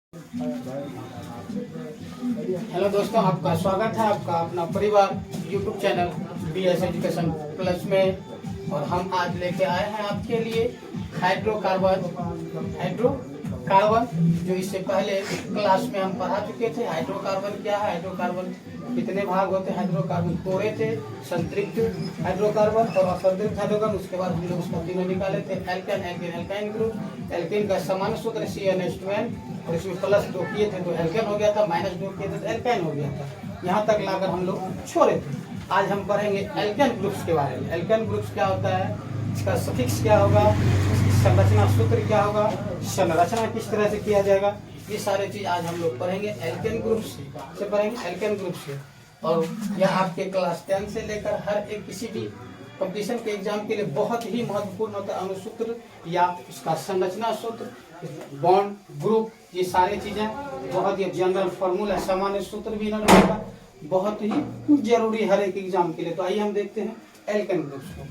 Hello दोस्तों, आपका स्वागत है आपका अपना परिवार YouTube channel BS education plus में। और हम आज लेके आए हैं आपके लिए हाइड्रोकार्बन जो इससे पहले क्लास में हम पढ़ा चुके थे। हाइड्रोकार्बन क्या है, हाइड्रोकार्बन कितने भाग होते हैं, हाइड्रोकार्बन तोड़े थे, संतृप्त हाइड्रोकार्बन और असंतृप्त हाइड्रोकार्बन। उसके बाद हम लोग उसका तीनों निकाले थे, alkane, alkene, alkyne group. Alkane का सामान्य सूत्र CnH2n और इसमें +2 किए थे तो एल्केन हो गया था, -2 किए थे तो एल्काइन हो गया था। यहाँ तक लाकर हम लोग छोड़े थे। आज हम पढ़ेंगे एल्केन ग्रुप्स के बारे में। एल्केन ग्रुप्स क्या होता है, इसका सफिक्स क्या होगा, इसकी संरचना सूत्र क्या होगा, संरचना किस तरह से किया जाएगा, ये सारे चीज आज हम लोग पढ़ेंगे एल्केन ग्रुप्स से पढ़ेंगे एल्केन ग्रुप से। और यह आपके क्लास 10 से लेकर हर एक किसी भी कंपटीशन के एग्जाम के लिए बहुत ही महत्वपूर्ण होता है। अनुसूत्र या उसका संरचना सूत्र, बॉन्ड, ग्रुप, ये सारी चीजें बहुत ही जनरल फॉर्मूला, सामान्य सूत्र भी इन्होंने होगा, बहुत ही जरूरी हर एक एग्जाम के लिए। तो आइए हम देखते हैं एल्केन ग्रुप्स को।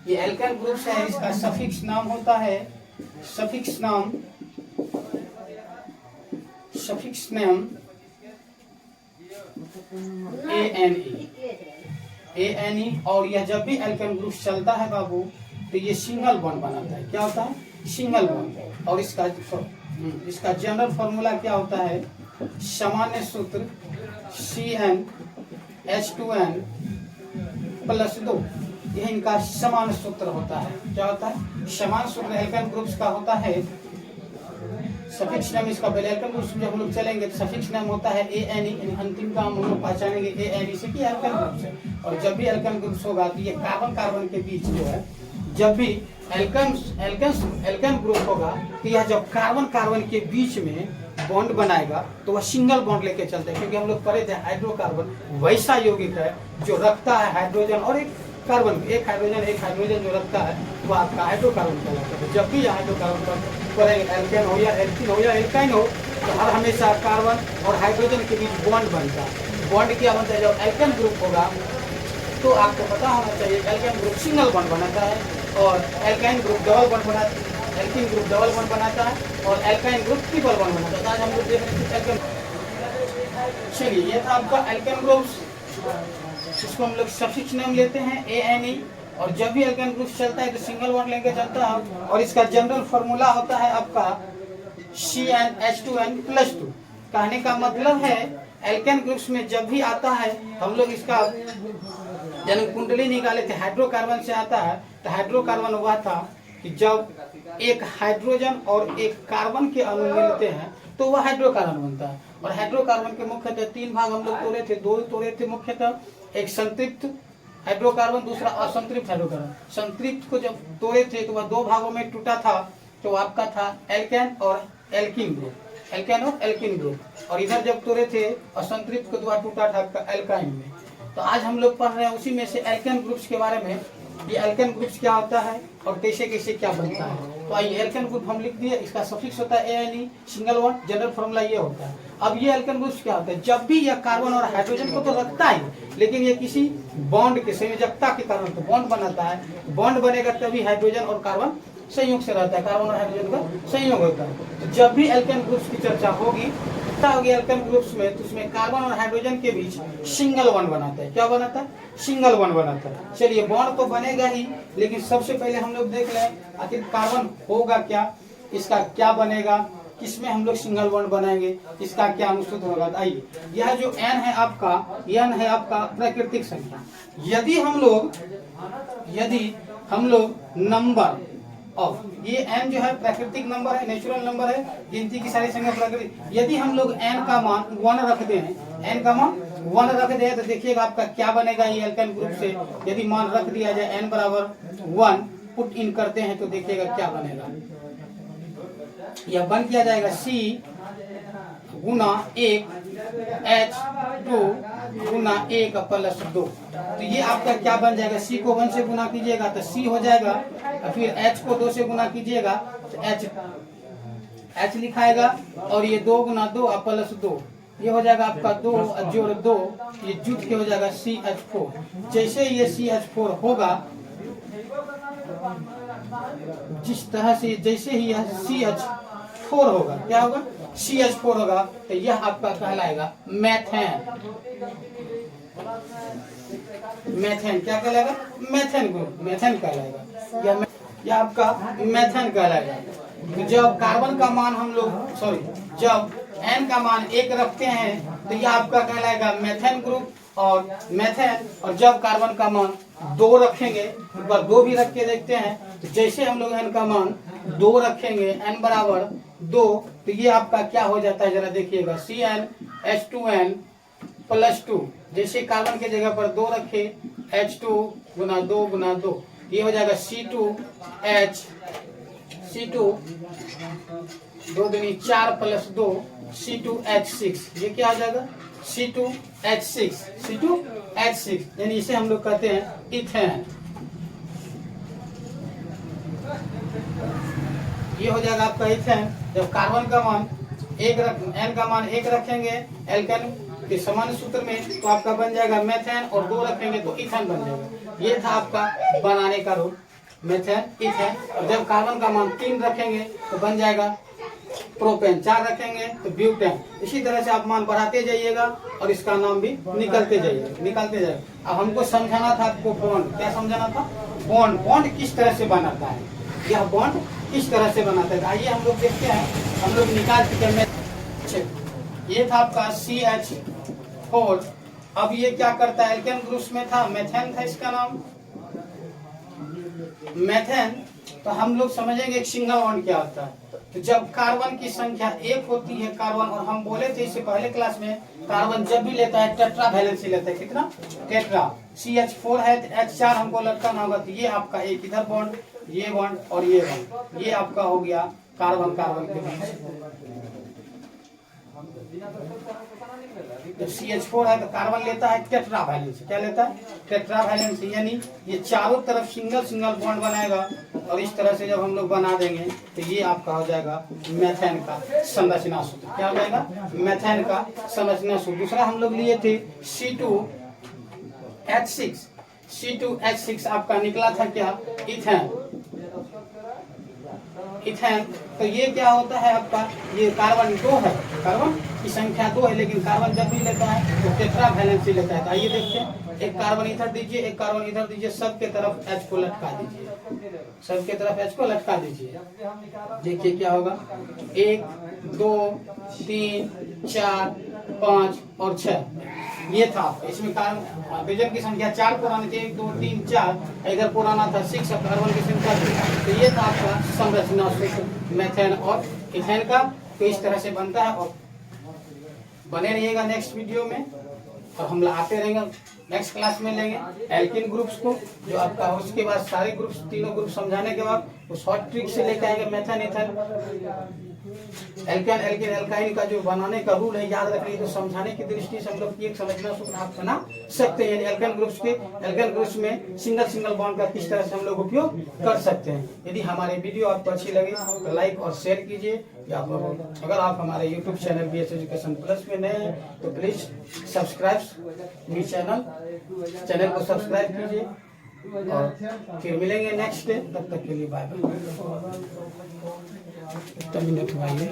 ये एल्केन ग्रुप्स है, इसका सफिक्स नाम होता है, सफिक्स नाम ANE। और यह जब भी एल्केन ग्रुप चलता है बाबू तो ये सिंगल बॉन्ड बनाता है। क्या होता है, सिंगल बॉन्ड। और इसका जनरल फॉर्मूला क्या होता है, सामान्य सूत्र CnH2n +2। यह इनका समान सूत्र होता है। क्या होता है, समान सूत्र एल्केन ग्रुप्स का होता है। सफिक्स नाम इसका पहले एल्केन ग्रुप्स में हम लोग चलेंगे तो सफिक्स नाम होता है ANE। अंतिम का हम लोग पहचानेंगे ANE से कि एल्केन ग्रुप्स है। और जब भी एल्केन ग्रुप्स होगा तो ये कार्बन कार्बन के बीच जो है, जब भी एल्केन ग्रुप होगा तो यह जब कार्बन कार्बन के बीच में बॉन्ड बनाएगा तो वह सिंगल बॉन्ड लेके चलता है। क्योंकि हम लोग पढ़े थे हाइड्रोकार्बन वैसा यौगिक है जो रखता है हाइड्रोजन और एक कार्बन, एक हाइड्रोजन जो रखता है वो आपका हाइड्रोकार्बन कहलाता है। जब भी हाइड्रोकार्बन पर एल्केन हो या एल्कीन हो या एल्काइन हो तो हर हमेशा कार्बन और हाइड्रोजन के बीच बॉन्ड बनता है। बॉन्ड क्या बनता है, जब एल्केन ग्रुप होगा तो आपको पता होना चाहिए एल्केन ग्रुप सिंगल बॉन्ड बनाता है और एल्काइन ग्रुप डबल बॉन्ड बनाता है, एल्कीन ग्रुप डबल बॉन्ड बनाता है और एल्काइन ग्रुप ट्रिपल बॉन्ड बनाता है। आज हम लोग देख रहे हैं एल्केन। चलिए, ये था आपका एल्केन ग्रुप्स, इसको हम लोग सफिक्स नेम लेते हैं ANE। और जब भी एल्केन ग्रुप चलता है तो सिंगल बॉन्ड लेके चलता है। और इसका जनरल फॉर्मूला होता है आपका CnH2n +2। कहने का मतलब है एल्केन ग्रुप्स में जब भी आता है, हम लोग इसका जन्म कुंडली निकाले थे, हाइड्रोकार्बन से आता है। तो हाइड्रोकार्बन हुआ था कि जब एक हाइड्रोजन और एक कार्बन के अणु मिलते हैं तो वह हाइड्रोकार्बन बनता है। और हाइड्रोकार्बन के मुख्यतः 3 भाग हम लोग तोड़े थे, 2 तोड़े थे मुख्यतः, एक संतृप्त हाइड्रोकार्बन, दूसरा असंतृप्त हाइड्रोकार्बन। संतृप्त को जब तोड़े थे तो वह 2 भागों में टूटा था, तो आपका था एल्केन और एल्कीन ग्रुप, एल्केन और एल्कीन ग्रुप। और इधर जब तोड़े थे असंतृप्त को, तो टूटा था आपका एल्काइन में। तो आज हम लोग पढ़ रहे हैं उसी में से एल्केन ग्रुप्स के बारे में, ये एल्केन ग्रुप्स क्या होता है और कैसे कैसे क्या बनता है। तो आइए, एल्केन ग्रुप हम लिख दिए, इसका सफिक्स होता है ANE, single bond, general formula ये होता है। अब ये एल्केन ग्रुप्स क्या होता है, जब भी यह कार्बन और हाइड्रोजन को तो रखता है लेकिन ये किसी बॉन्ड के संयोजकता के कारण तो बॉन्ड बनाता है। बॉन्ड बनेगा तभी हाइड्रोजन और कार्बन संयोग से रहता है, कार्बन और हाइड्रोजन का संयोग होता है। तो जब भी एल्केन ग्रुप्स की चर्चा होगी एल्केन ग्रुप्स में, तो उसमें कार्बन और हाइड्रोजन के बीच सिंगल बॉन्ड बनाता है। क्या बनाता है, सिंगल बॉन्ड बनाता है। चलिए, बॉन्ड तो बनेगा ही, लेकिन सबसे पहले हम लोग देख लें आखिर कार्बन होगा क्या, इसका क्या बनेगा, किसमें हम लोग सिंगल बॉन्ड बनाएंगे, इसका क्या अनुसूत्र होगा। आइए, यह जो N है आपका प्राकृतिक संख्या। यदि हम लोग नंबर ऑफ, ये n जो है प्राकृतिक नंबर है, नेचुरल नंबर है, गिनती की सारी संख्या प्राकृतिक। यदि हम लोग n का मान 1 रख दें, n का मान 1 रख दें तो देखिएगा आपका क्या बनेगा। ये एल्केन ग्रुप से यदि मान रख दिया जाए n बराबर 1, पुट इन करते हैं तो देखिएगा क्या बनेगा। यह बन किया जाएगा C गुना 1 H2 गुना 1 +2। तो ये आपका क्या बन जाएगा, C को 1 से गुना कीजिएगा तो C हो जाएगा, फिर H को 2 से गुना कीजिएगा तो H लिखाएगा, और ये 2 गुना 2 +2, ये हो जाएगा आपका 2 जोड़ 2, ये जुट के हो जाएगा CH4। जैसे ये CH4 होगा, जिस तरह से जैसे ही यह CH CH4 होगा, क्या होगा, CH4 होगा, तो यह आपका कहलाएगा मेथेन। मेथेन क्या कहलाएगा, मेथेन ग्रुप, मेथेन कहलाएगा, यह आपका मेथेन कहलाएगा। तो जब कार्बन का मान हम लोग जब N का मान 1 रखते हैं तो यह आपका कहलाएगा मेथेन ग्रुप और मेथेन, और जब कार्बन का मान 2 रखेंगे, एक बार 2 भी रख के देखते हैं, तो जैसे हम लोग N का मान 2 रखेंगे, N बराबर 2, तो ये आपका क्या हो जाता है, जरा देखिएगा, CnH2n + 2, जैसे कार्बन के जगह पर 2 रखे, H2 गुना 2 गुना 2, ये हो जाएगा C2H, C2 2 दूनी 4 + 2 C2H6, ये क्या हो जाएगा, C2H6, C2H6, यानी इसे हम लोग कहते हैं इथेन। ये हो जाएगा आपका इथेन। जब कार्बन का मान N का मान 1 रखेंगे एल्केन के समान सूत्र में, तो आपका बन जाएगा मेथेन, और 2 रखेंगे तो इथेन बन जाएगा। ये था आपका बनाने का रूल, मेथेन, इथेन। और जब कार्बन का मान 3 रखेंगे तो बन जाएगा प्रोपेन, 4 रखेंगे तो ब्यूटेन। इसी तरह से आप मान बढ़ाते जाइएगा और इसका नाम भी निकलते जाइएगा। अब हमको समझाना था आपको बॉन्ड, क्या समझाना था, बॉन्ड किस तरह से बनाता है, यह बॉन्ड किस तरह से बनाता है। आइए हम लोग देखते हैं, हम लोग निकाल चुके हैं। ये था आपका CH4। अब ये क्या करता है, एल्केन ग्रुप्स में था, मेथेन था इसका नाम, मेथेन। तो हम लोग समझेंगे एक सिंगल बॉन्ड क्या होता है। तो जब कार्बन की संख्या 1 होती है कार्बन, और हम बोले थे इससे पहले क्लास में, कार्बन जब भी लेता है टेट्रा वैलेंसी लेता है, कितना, टेट्रा। CH4 है तो H4 हमको लटकाना होगा, तो ये आपका एक इधर बॉन्ड, ये बॉन्ड और ये बॉन्ड, ये आपका हो गया कार्बन के बीच। जब CH4 है तो कार्बन लेता है टेट्रा वैलेंसी, क्या लेता है, टेट्रा वैलेंसी, यानी ये चारों तरफ सिंगल बॉन्ड बनाएगा। और इस तरह से जब हम लोग बना देंगे तो ये आपका हो जाएगा मेथेन का संरचना सूत्र, क्या हो जाएगा, मेथेन का संरचना सूत्र। दूसरा हम लोग लिए थे C2H6 आपका निकला था क्या, इथेन। तो ये क्या होता है आपका, ये कार्बन 2 है, कार्बन की संख्या 2 है, लेकिन कार्बन जब भी लेता है तो टेट्रा वैलेंसी लेता है। तो आइए देखते हैं, एक कार्बन इधर दीजिए, एक कार्बन इधर दीजिए, सबके तरफ H को लटका दीजिए, सबके तरफ H को लटका दीजिए। देखिए क्या होगा, 1 2 3 4 5 और 6, ये था। इसमें कार्बन की संख्या 4 पुराने थे, 1 2 3 4, इधर पुराना था 6, कार्बन की संख्या 2। तो ये था आपका संरचना सूत्र मेथेन और इथेन का। तो इस तरह से बनता है, और बने रहिएगा नेक्स्ट वीडियो में, और हम आते रहेंगे, नेक्स्ट क्लास में लेंगे एल्किन ग्रुप्स को जो आपका, उसके बाद सारे ग्रुप्स, तीनों ग्रुप समझाने के बाद उस शॉर्ट ट्रिक से लेके आएंगे मेथेन, इथेन, एल्केन, एल्काइन का जो बनाने का रूल है याद रखिए। तो समझाने की दृष्टि से हम लोग एक समझना सूत्र आप बना सकते हैं। एल्केन ग्रुप्स में सिंगल बॉन्ड का किस तरह से हम लोग उपयोग कर सकते हैं। यदि हमारे वीडियो आपको अच्छी लगे तो लाइक और शेयर कीजिए, या अगर आप हमारे YouTube channel BS education plus में नए हैं तो प्लीज सब्सक्राइब मेरे चैनल को सब्सक्राइब कीजिए, और फिर मिलेंगे नेक्स्ट डे। तब तक के लिए बाय बाय। 10 मिनट भाई।